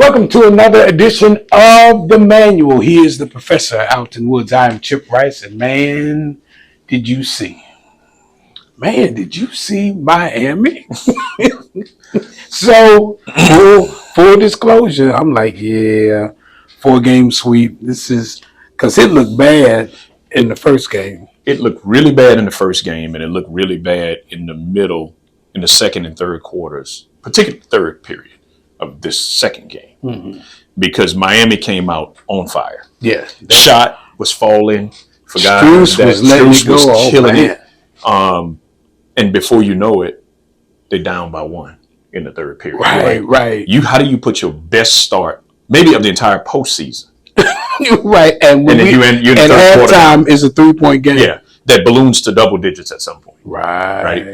Welcome to another edition of The Manual. He is the Professor Alton Woods. I am Chip Rice, and did you see? Did you see Miami? So, full disclosure, I'm like, yeah, 4-game sweep. This is because it looked bad in the first game. It looked really bad in the first game, and it looked really bad in the middle, in the second and third quarters, particularly third period of this second game, because Miami came out on fire. Yeah, Shot was falling. Strus was letting it go. Killing it. And before you know it, they're down by one in the third period. Right. How do you put your best start, maybe of the entire postseason? Right, and then you're in the third quarter. Halftime is a 3-point game. Yeah, that balloons to double digits at some point. Right.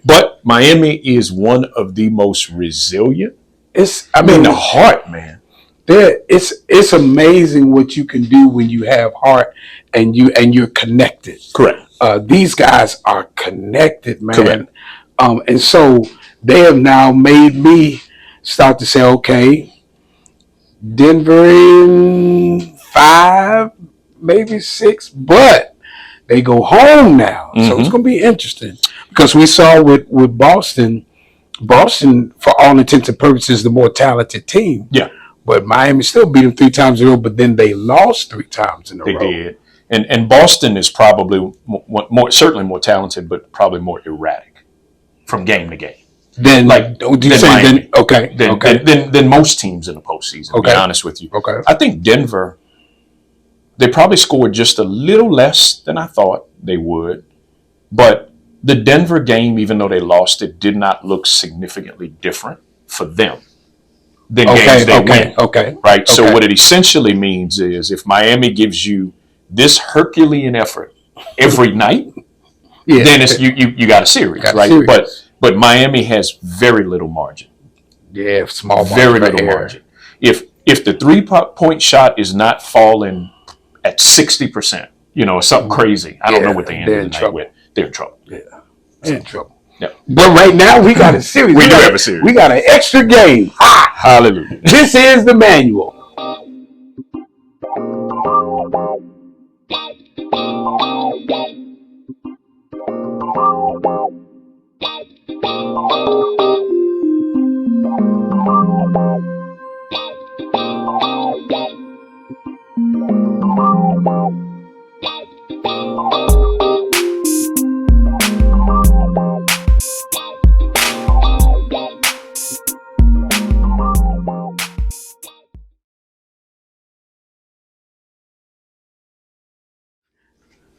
But Miami is one of the most resilient. The heart, man. It's amazing what you can do when you have heart and you're connected. Correct. These guys are connected, man. Correct. And so they have now made me start to say, okay, Denver in 5, maybe 6, but they go home now. So it's going to be interesting because we saw with Boston, for all intents and purposes, the more talented team. Yeah. But Miami still beat them 3 times in a row, but then they lost 3 times in a row. They did. And Boston is probably certainly more talented, but probably more erratic from game to game. Than most teams in the postseason, to be honest with you. Okay. I think Denver, they probably scored just a little less than I thought they would. But the Denver game, even though they lost it, did not look significantly different for them than games they win. Okay. Right? So what it essentially means is if Miami gives you this Herculean effort every night, then it's, you got a series, right? But Miami has very little margin. Yeah, small margin. Very little margin. If the 3-point shot is not falling at 60%, something crazy. I don't know what they ended the night with. They're in trouble. Yeah, they're in trouble. Yeah. But right now we got a series. We do have a series. We got an extra game. Hallelujah. This is The Manual.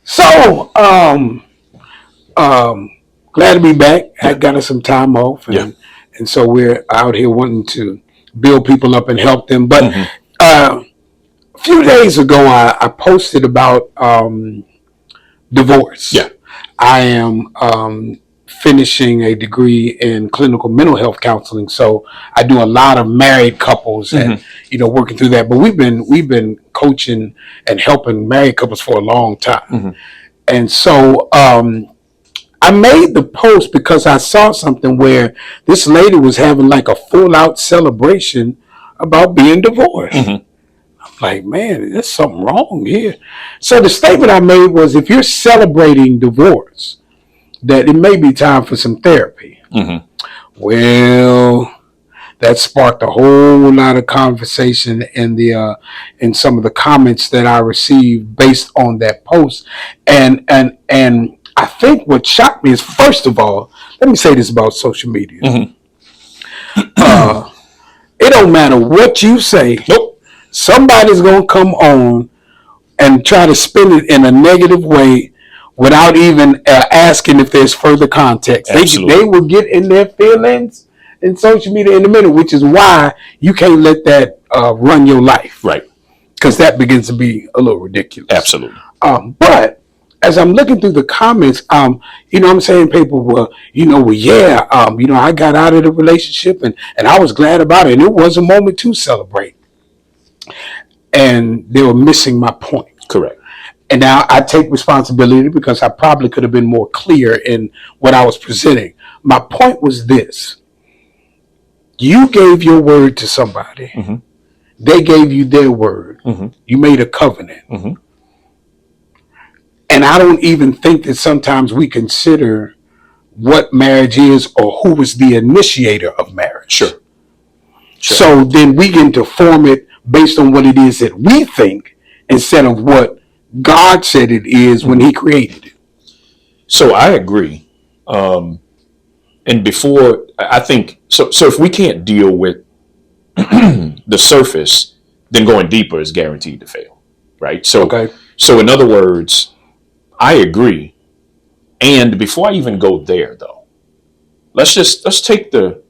So, glad to be back. I got us some time off, and so we're out here wanting to build people up and help them. But a few days ago, I posted about divorce. Yeah, I am finishing a degree in clinical mental health counseling, so I do a lot of married couples and working through that. But we've been coaching and helping married couples for a long time, and so I made the post because I saw something where this lady was having like a full out celebration about being divorced. I'm like, man, there's something wrong here. So the statement I made was, if you're celebrating divorce, that it may be time for some therapy. Well, that sparked a whole lot of conversation in some of the comments that I received based on that post. And I think what shocked me is, first of all, let me say this about social media. It don't matter what you say. Nope. Somebody's gonna come on and try to spin it in a negative way without even asking if there's further context. They will get in their feelings in social media in a minute, which is why you can't let that run your life. Right. Because that begins to be a little ridiculous. Absolutely. But as I'm looking through the comments, I'm saying people, I got out of the relationship and I was glad about it. And it was a moment to celebrate. And they were missing my point. Correct. And now I take responsibility because I probably could have been more clear in what I was presenting. My point was this. You gave your word to somebody. Mm-hmm. They gave you their word. Mm-hmm. You made a covenant. Mm-hmm. And I don't even think that sometimes we consider what marriage is or who was the initiator of marriage. Sure. So then we get to form it based on what it is that we think instead of what God said it is when he created it. So I agree. And before, I think, so if we can't deal with the surface, then going deeper is guaranteed to fail, right? So, Okay. So in other words, I agree. And before I even go there, though, let's take the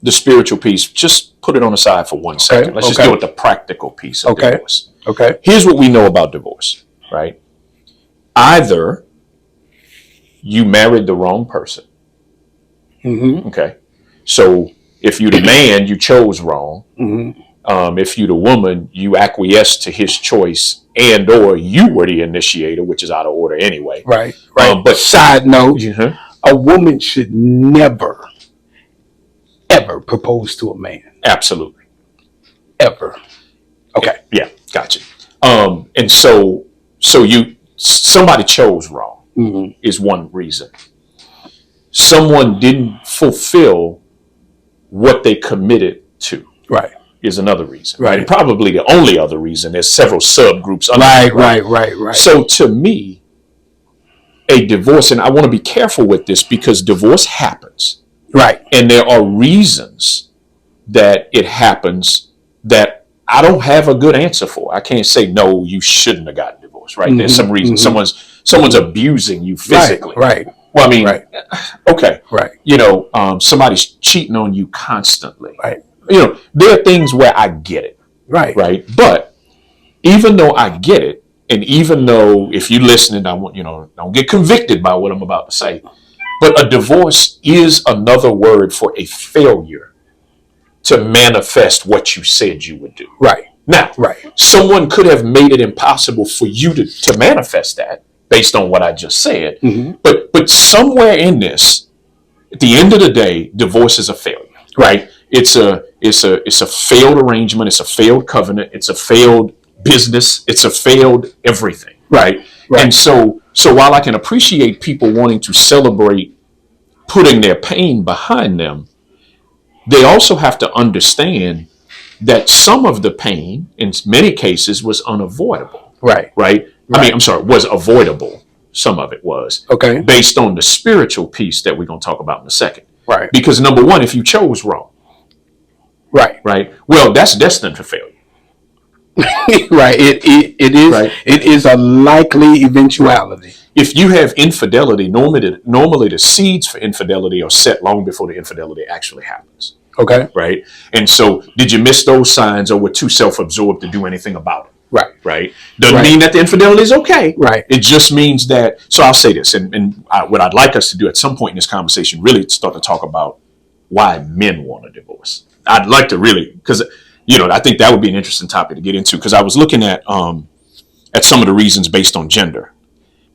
spiritual piece, just put it on the side for 1 second. Let's just deal with the practical piece of divorce. Okay. Here's what we know about divorce, right? Either you married the wrong person. Mm-hmm. Okay. So if you're the man, you chose wrong. Mm-hmm. If you're the woman, you acquiesced to his choice, and or you were the initiator, which is out of order anyway. Right. But side note, uh-huh. a woman should never, ever propose to a man. Absolutely. Ever. Okay. Yeah. Gotcha. And so somebody chose wrong Mm-hmm. is one reason. Someone didn't fulfill what they committed to. Right. Is another reason. Right. And probably the only other reason. There's several subgroups. Right. So to me, a divorce, and I want to be careful with this because divorce happens. Right. And there are reasons that it happens that I don't have a good answer for. I can't say, no, you shouldn't have gotten divorced, right? Mm-hmm. There's some reason. Mm-hmm. Someone's abusing you physically. Right. Well, I mean, okay. Right. Somebody's cheating on you constantly. Right. There are things where I get it. Right. Right. But even though I get it, and even though if you're listening, don't get convicted by what I'm about to say, but a divorce is another word for a failure to manifest what you said you would do. Right. Now, someone could have made it impossible for you to manifest that based on what I just said. Mm-hmm. But somewhere in this, at the end of the day, divorce is a failure. Right. It's a failed arrangement. It's a failed covenant. It's a failed business. It's a failed everything. Right. And so while I can appreciate people wanting to celebrate putting their pain behind them, they also have to understand that some of the pain, in many cases, was unavoidable. Right. I mean, I'm sorry, was avoidable. Some of it was. Okay. Based on the spiritual piece that we're going to talk about in a second. Right. Because number one, if you chose wrong. Right. Well, that's destined for failure. Right. It is. Right. It is a likely eventuality. If you have infidelity, normally the seeds for infidelity are set long before the infidelity actually happens. Okay. Right. And so, did you miss those signs, or were too self-absorbed to do anything about it? Right. Doesn't mean that the infidelity is okay. Right. It just means that. So I'll say this, and what I'd like us to do at some point in this conversation, really start to talk about why men want a divorce. I'd like to really, because I think that would be an interesting topic to get into. Because I was looking at some of the reasons based on gender,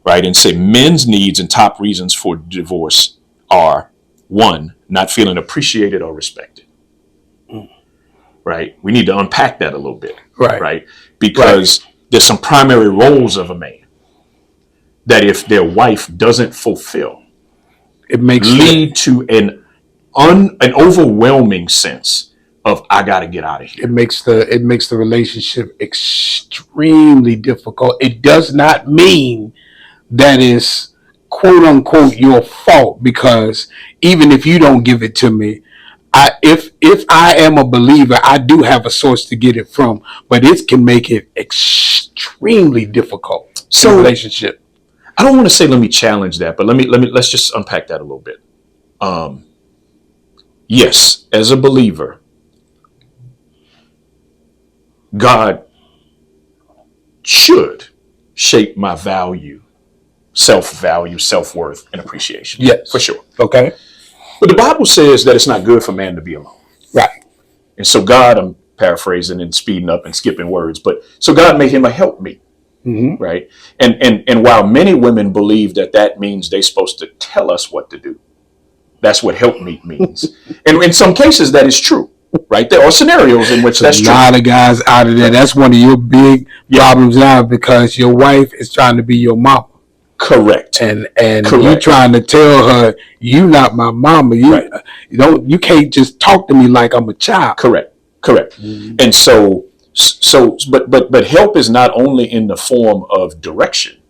right, and say men's needs and top reasons for divorce are 1, not feeling appreciated or respected. Right. We need to unpack that a little bit. Right. Because there's some primary roles of a man that if their wife doesn't fulfill, it makes lead to an overwhelming sense of I got to get out of here. It makes the relationship extremely difficult. It does not mean that it's quote unquote your fault, because even if you don't give it to me, if I am a believer, I do have a source to get it from, but it can make it extremely difficult. So relationship. I don't want to say let me challenge that, but let's just unpack that a little bit. Yes, as a believer, God should shape my value, self-worth, and appreciation. Yes, for sure. Okay. But the Bible says that it's not good for man to be alone. Right. And so God, I'm paraphrasing and speeding up and skipping words, but so God made him a helpmeet. Mm-hmm. Right. And while many women believe that means they're supposed to tell us what to do, That's what helpmeet means. And in some cases, that is true, right? There are scenarios in which that's a true. lot of guys out of there. That's one of your big problems now, because your wife is trying to be your mama. Correct. And Correct. you trying to tell her, you not my mama. You can't just talk to me like I'm a child. Correct. Mm-hmm. And but help is not only in the form of direction,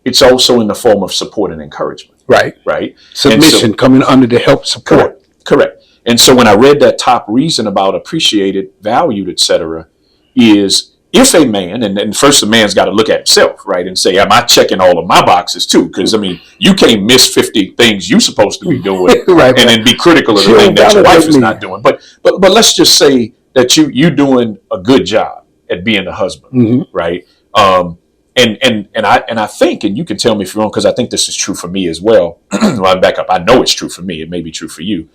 it's also in the form of support and encouragement. Right. Submission coming under the help support. Correct. And so when I read that top reason about appreciated, valued, etc., is if a man, and first the man's got to look at himself, right, and say, am I checking all of my boxes too? Because, I mean, you can't miss 50 things you're supposed to be doing and then be critical of the thing that your wife is not doing. But let's just say that you're doing a good job at being a husband, right? And I think, and you can tell me if you're wrong, because I think this is true for me as well. Well, I back up. I know it's true for me. It may be true for you.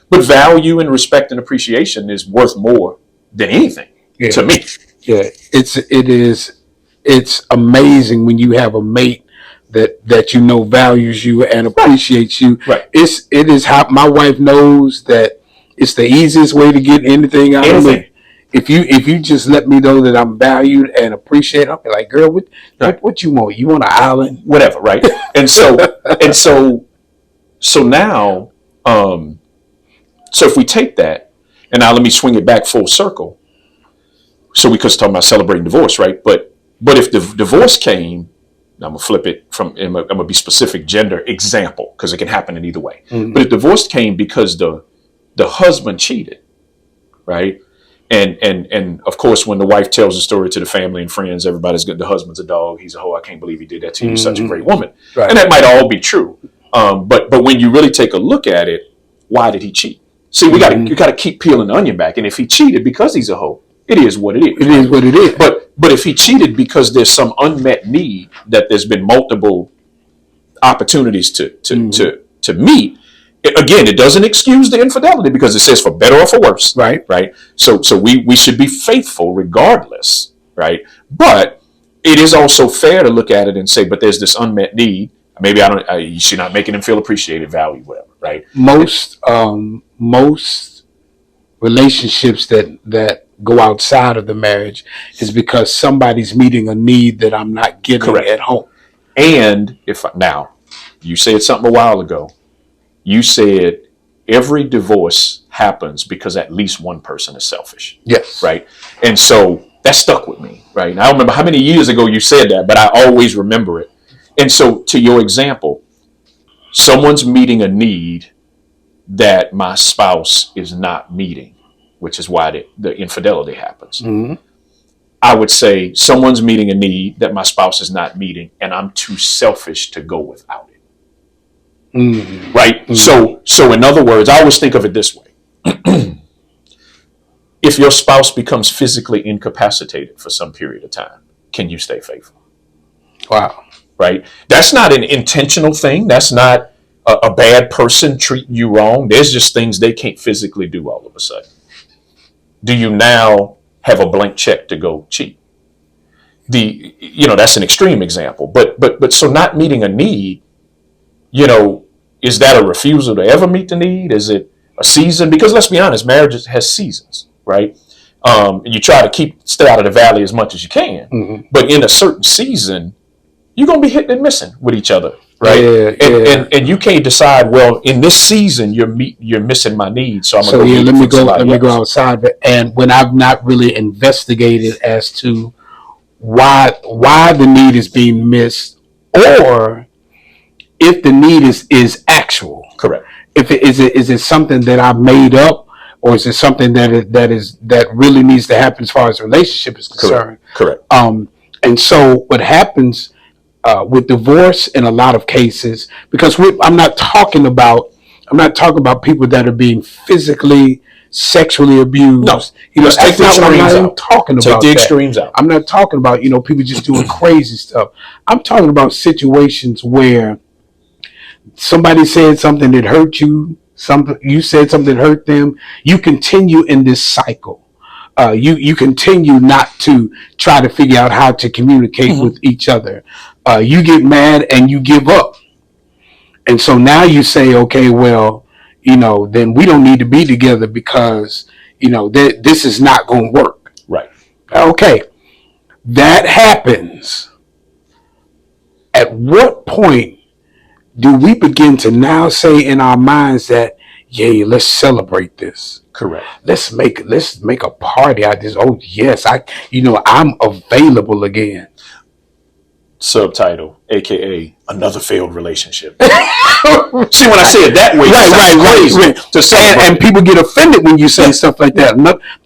But value and respect and appreciation is worth more than anything to me. Yeah, it's amazing when you have a mate that you know values you and appreciates you. Right. It is how my wife knows that it's the easiest way to get anything out of me. If you just let me know that I'm valued and appreciated, I'll be like, girl, what you want? You want an island? Whatever, right? And so now, so if we take that, and now let me swing it back full circle. So we could talk about celebrating divorce, right? But if the divorce came, I'm gonna flip it from, I'm gonna be specific gender example, because it can happen in either way. Mm-hmm. But if divorce came because the husband cheated, right? And of course, when the wife tells the story to the family and friends, everybody's good. The husband's a dog. He's a hoe. I can't believe he did that to you. You're such a great woman. Right. And that might all be true. But when you really take a look at it, why did he cheat? See, you got to keep peeling the onion back. And if he cheated because he's a hoe, it is what it is. It is what it is. But if he cheated because there's some unmet need that there's been multiple opportunities to meet, again, it doesn't excuse the infidelity, because it says for better or for worse. Right. So we should be faithful regardless. Right. But it is also fair to look at it and say, but there's this unmet need. Maybe you're not making him feel appreciated, valued, whatever. Right. Most relationships that go outside of the marriage is because somebody's meeting a need that I'm not getting at home. And now you said something a while ago. You said every divorce happens because at least one person is selfish. Yes. Right. And so that stuck with me. Right. And I don't remember how many years ago you said that, but I always remember it. And so to your example, someone's meeting a need that my spouse is not meeting, which is why the infidelity happens. Mm-hmm. I would say someone's meeting a need that my spouse is not meeting, and I'm too selfish to go without it. Mm-hmm. Right? Mm-hmm. So in other words, I always think of it this way. If your spouse becomes physically incapacitated for some period of time, can you stay faithful? Wow. Right? That's not an intentional thing. That's not a bad person treating you wrong. There's just things they can't physically do all of a sudden. Do you now have a blank check to go cheat? That's an extreme example. But so not meeting a need, is that a refusal to ever meet the need? Is it a season? Because let's be honest, marriage has seasons, right? You try to stay out of the valley as much as you can. Mm-hmm. But in a certain season, you're going to be hitting and missing with each other, right? And you can't decide, well, in this season, you're missing my needs, so I'm going to go. Let me go outside. And when I've not really investigated as to why the need is being missed, or if the need is actual. Correct. Is it something that I've made up, or is it something that really needs to happen as far as the relationship is concerned? Correct. And so what happens with divorce in a lot of cases, because I'm not talking about people that are being physically, sexually abused. No, that's not what I'm talking about. Take the extremes out. I'm not talking about people just doing crazy stuff. I'm talking about situations where somebody said something that hurt you. You said something that hurt them. You continue in this cycle. You continue not to try to figure out how to communicate with each other. You get mad and you give up. And so now you say, okay, well, then we don't need to be together because, this is not going to work. Right. Okay. That happens. At what point do we begin to now say in our minds that, yeah, let's celebrate this? Correct. Let's make a party out of this. Oh yes, I'm available again. Subtitle, aka another failed relationship. See, when I say it that way, right. To celebrate. And people get offended when you say stuff like that.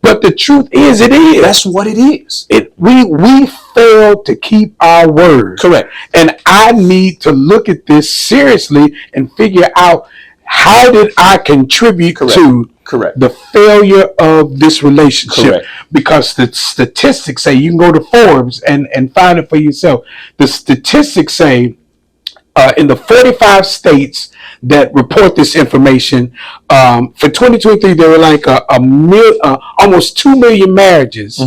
But the truth is, it is. That's what it is. We failed to keep our word. Correct. And I need to look at this seriously and figure out, how did I contribute to the failure of this relationship? Correct. Because the statistics say, you can go to Forbes and find it for yourself. The statistics say in the 45 states that report this information, for 2023, there were like almost 2 million marriages,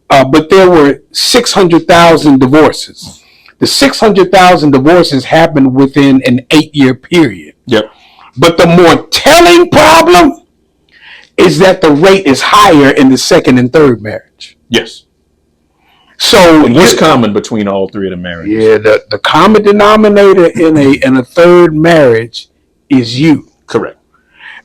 but there were 600,000 divorces. The 600,000 divorces happened within an 8-year period. Yep. But the more telling problem is that the rate is higher in the second and third marriage. Yes. So and what's common between all three of the marriages? Yeah, the common denominator in a third marriage is you. Correct.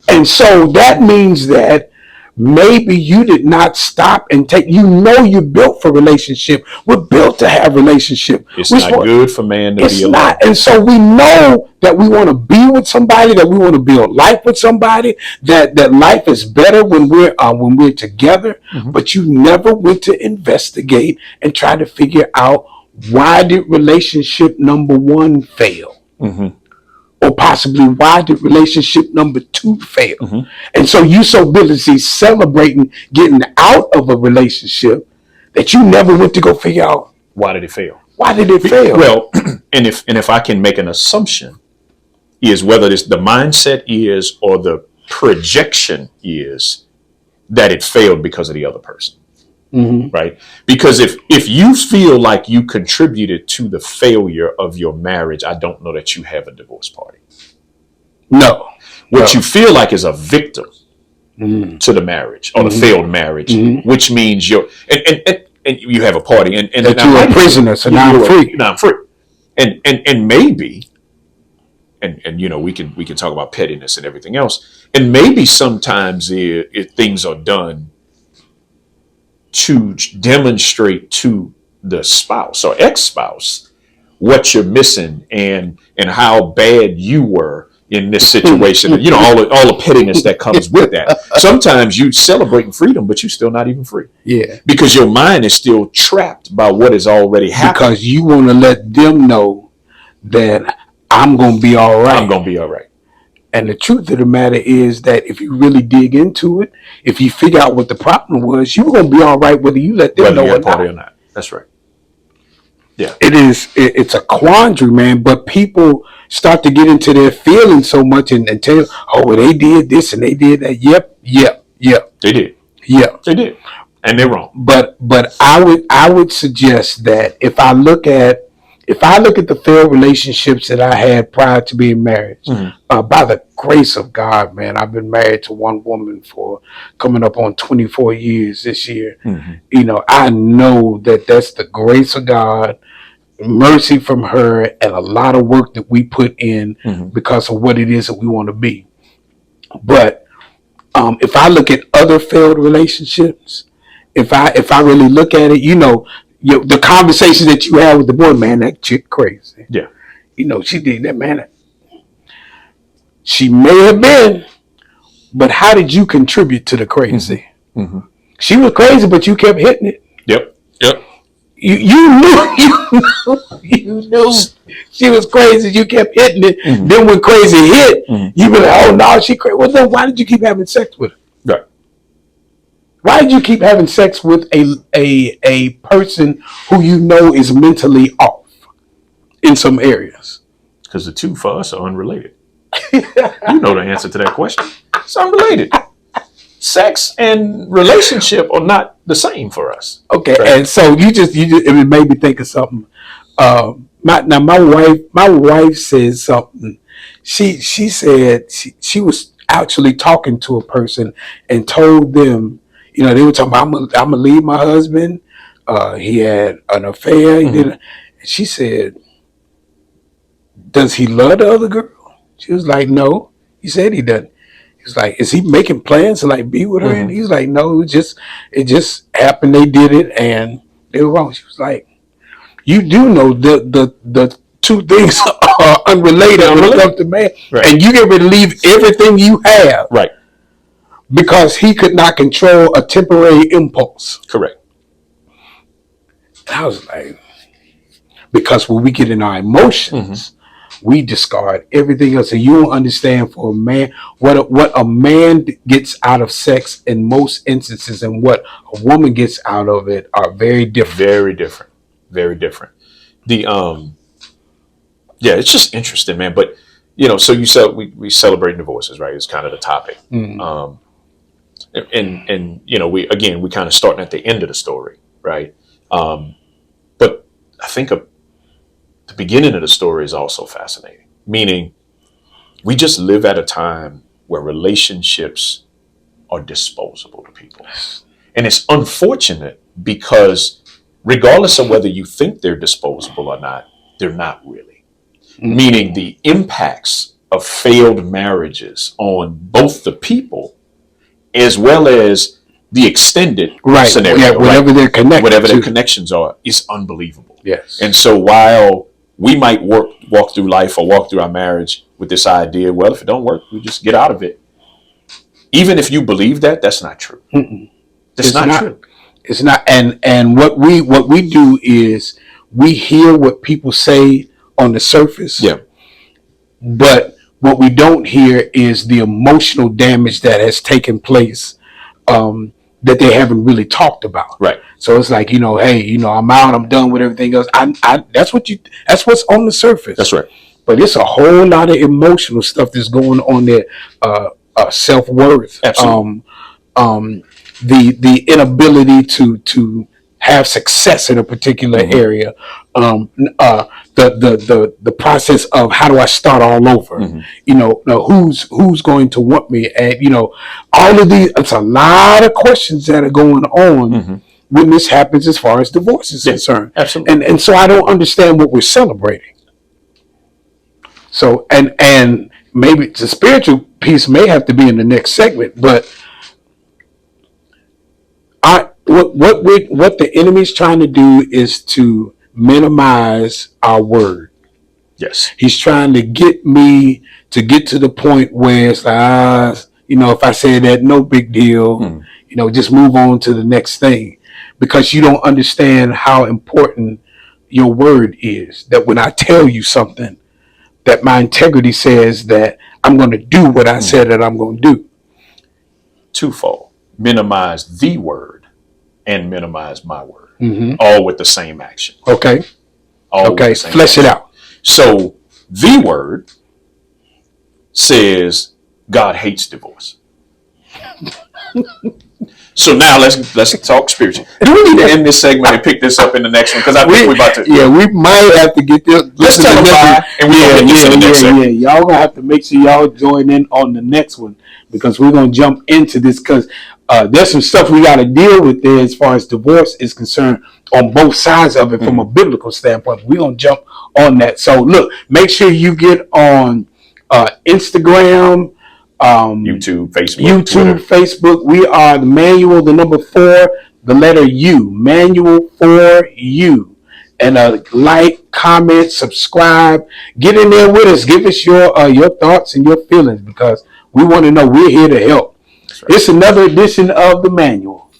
And so that means that maybe you did not stop and take. You're built for relationship. We're built to have relationship. It's not good for man to be alone. Not. And so we know that we want to be with somebody, that we want to build life with somebody, that life is better when we're together. But you never went to investigate and try to figure out, why did relationship number 1 fail? Or possibly, why did relationship number 2 fail? And so you so busy celebrating getting out of a relationship that you never went to go figure out, why did it fail? Why did it fail? Well, and if I can make an assumption, is whether it's the mindset is or the projection is that it failed because of the other person. Right? Because if you feel like you contributed to the failure of your marriage, I don't know that you have a divorce party. No. What you feel like is a victim to the marriage or the failed marriage, which means you're and you have a party and that you're a prisoner, so now I'm free. Now I'm free. And maybe and we can talk about pettiness and everything else. And maybe sometimes if things are done to demonstrate to the spouse or ex-spouse what you're missing and how bad you were in this situation, all the pettiness that comes with that. Sometimes you celebrating freedom, but you're still not even free. Yeah. Because your mind is still trapped by what has already happened. Because you want to let them know that I'm going to be all right. I'm going to be all right. And the truth of the matter is that if you really dig into it, if you figure out what the problem was, you're going to be all right whether you let them know or not. That's right. Yeah. It's a quandary, man. But people start to get into their feelings so much and tell you, oh, they did this and they did that. Yep. They did. Yep. They did. And they're wrong. But I would suggest that if I look at the failed relationships that I had prior to being married, by the grace of God, man, I've been married to one woman for coming up on 24 years this year. I know that that's the grace of God, mercy from her, and a lot of work that we put in because of what it is that we want to be. But if I look at other failed relationships, if I really look at it, the conversation that you had with the boy, man, that chick crazy. Yeah. She did that, man. She may have been, but how did you contribute to the crazy? She was crazy, but you kept hitting it. Yep. You knew she was crazy. You kept hitting it. Then when crazy hit, you be like, oh no, she crazy. Well, then why did you keep having sex with her? Right. Why did you keep having sex with a person who you know is mentally off in some areas? Because the two for us are unrelated. You know the answer to that question. It's unrelated. Sex and relationship are not the same for us. Okay, right? And so you just it made me think of something. My wife said something. She said she was actually talking to a person and told them, they were talking about, I'm gonna leave my husband. He had an affair. He didn't. And she said, does he love the other girl? She was like, no. He said he doesn't. He's like, is he making plans to like be with her? And he's like, no, it just happened. They did it and they were wrong. She was like, you do know the two things are unrelated when it comes to man. Right. And you get ready to leave everything you have. Right. Because he could not control a temporary impulse. Correct. I was like, because when we get in our emotions, we discard everything else. And you don't understand for a man, what a man gets out of sex in most instances and what a woman gets out of it are very different. Very different. Very different. It's just interesting, man. But, so you said we celebrate divorces, right? It's kind of the topic. And we kind of starting at the end of the story, right? But I think the beginning of the story is also fascinating, meaning we just live at a time where relationships are disposable to people. And it's unfortunate because regardless of whether you think they're disposable or not, they're not really. Meaning the impacts of failed marriages on both the people as well as the extended scenario. Yeah, whatever they're connected whatever to. their connections are, is unbelievable. Yes. And so while we might walk through life or walk through our marriage with this idea, well, if it don't work, we just get out of it. Even if you believe that, that's not true. It's not true. It's not. And what we do is we hear what people say on the surface. Yeah. But what we don't hear is the emotional damage that has taken place that they haven't really talked about. Right. So it's like, hey, I'm out, I'm done with everything else. That's what's on the surface. That's right. But it's a whole lot of emotional stuff that's going on there. Self-worth. Absolutely. The inability to have success in a particular area. The process of how do I start all over? Who's going to want me? And all of these. It's a lot of questions that are going on when this happens, as far as divorce is concerned. Absolutely. And so I don't understand what we're celebrating. So and maybe the spiritual piece may have to be in the next segment, but what the enemy's trying to do is to minimize our word. Yes. He's trying to get me to get to the point where it's like, if I say that, no big deal, just move on to the next thing, because you don't understand how important your word is. That when I tell you something, that my integrity says that I'm going to do what I said that I'm going to do. Twofold. Minimize the word and minimize my word. All with the same action. Okay. Okay. Flesh it out. So the word says God hates divorce. So now let's talk spiritually. Do we need to end this segment and pick this up in the next one? Because I think we're about to. Yeah, we might have to get this. Let's tell them why, and we're going to get to the next segment. Yeah, y'all going to have to make sure y'all join in on the next one, because we're going to jump into this, because there's some stuff we got to deal with there as far as divorce is concerned on both sides of it from a biblical standpoint. We're going to jump on that. So look, make sure you get on Instagram, YouTube, Facebook. We are the Manual, the number 4, the letter U, Manual for You. And like, comment, subscribe, get in there with us. Give us your thoughts and your feelings, because we want to know. We're here to help. Right. It's another edition of the Manual.